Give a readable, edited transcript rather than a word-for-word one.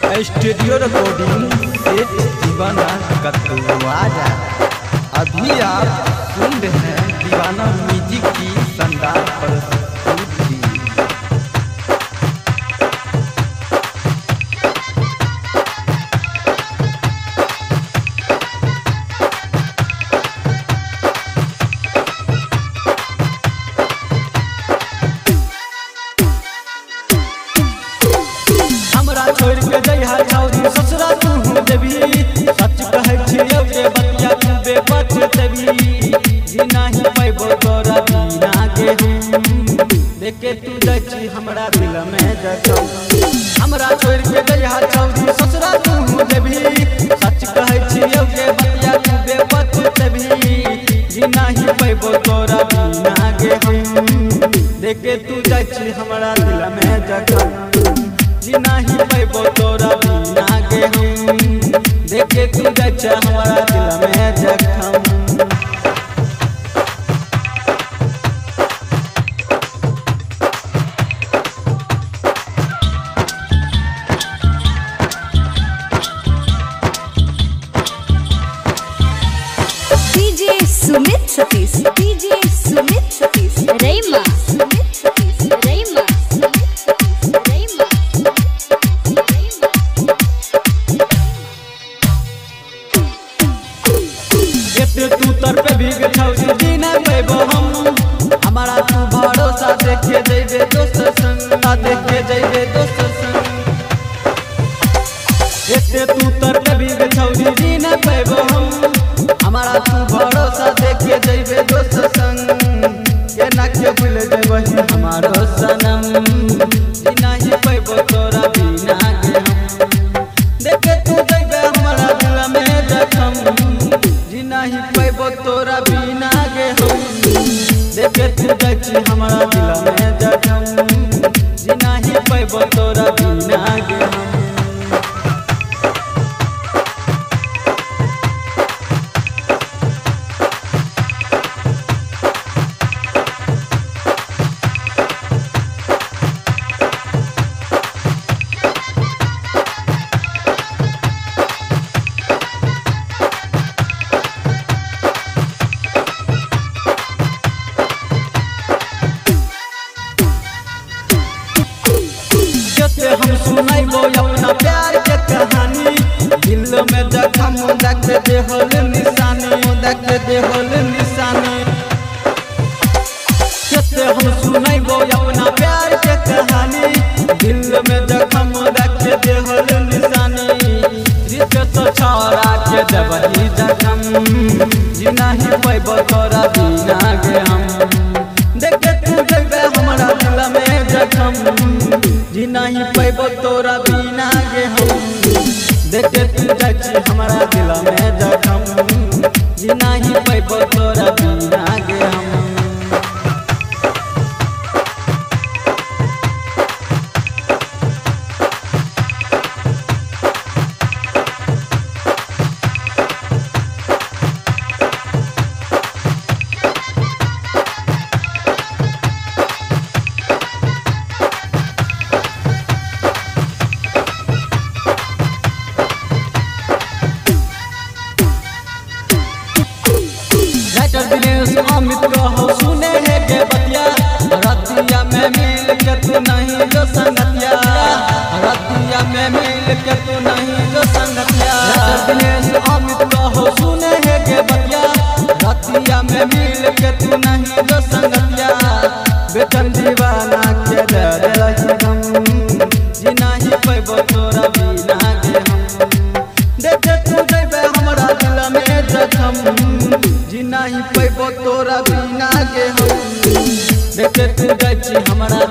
Studio recording सेठ दीवाना कतवारा। अभी आप सुन रहे हैं दीवाना म्यूजिक की शानदार प्रस्तुति। छोड़ के जइहा छौरी ससुरा तू देवी, सच कहै छियौ रे बतिया तू बेपछ देवी। जी नाही पैबो तोरा बिना गे हम, देखे तू जाइ छी हमरा दिल में जखम। हमरा छोड़ के जइहा छौरी ससुरा तू देवी, सच कहै छियौ रे बतिया तू बेपछ देवी। जी नाही पैबो तोरा बिना गे हम, देखे तू जाइ छी हमरा दिल में जखम। जी नहीं पैबो तोरा बिना गे हम, देखे तू जा हमारा दिल में जखम। डीजे सुमित सतीश, डीजे सुमित सतीश, रैमा सुमित सतीश, रैमा तू तर पे भीग छौरी जी नहीं पैबो हम, हमारा तू भरोसा देखे जइबे दोस्त संग, देखे जइबे दोस्त संग। एते तू तर पे भीग छौरी जी नहीं पैबो हम, हमारा तू भरोसा देखे जइबे दोस्त संग। केना के भूल जइबही हमारो सनम, जी नहीं पैबो तोरा बिना गे हम, देखे तू जइबे हमारा दिल में जखम। जी नहीं पैबो तोरा बिना गे हम, देखे तू जाइ छी हमारा दिल में जखम। जी नहीं पैबो तोरा बिना गे हम। हम सुनाइबो अपना प्यार के कहानी, दिल में जखम देख दे होल निशानी, देख दे होल निशानी। कैसे हम सुनाइबो अपना प्यार के कहानी, दिल में जखम देख दे होल निशानी। रिश्ते छोड़ा के देबही जखम, जी नहीं पैबो तोरा बिना गे हम, देखे तू जइबे हमरा दिल में जखम। जी नहीं पैबो तोरा बिना गे हम, देखे तू जाइ छी हमारा दिल में जखम। जी नहीं पैबो तोरा बिना गे हम। दिनेश अमित कहो सुने है के बतिया, रतिया में मिल के तू नहीं जो संगतिया, रतिया में मिल के तू नहीं जो संगतिया। दिनेश अमित कहो सुने है के बतिया, रतिया में मिल के तू नहीं जो संगतिया। बेचन दीवाना के दे रही हम, जी नहीं पैबो तोरा बिना गे हम, देखे तू जइबे हमरा दिल में जखम। जी नहीं पैबो तोरा बिना गे हम, देखे तू जाइ छी हमरा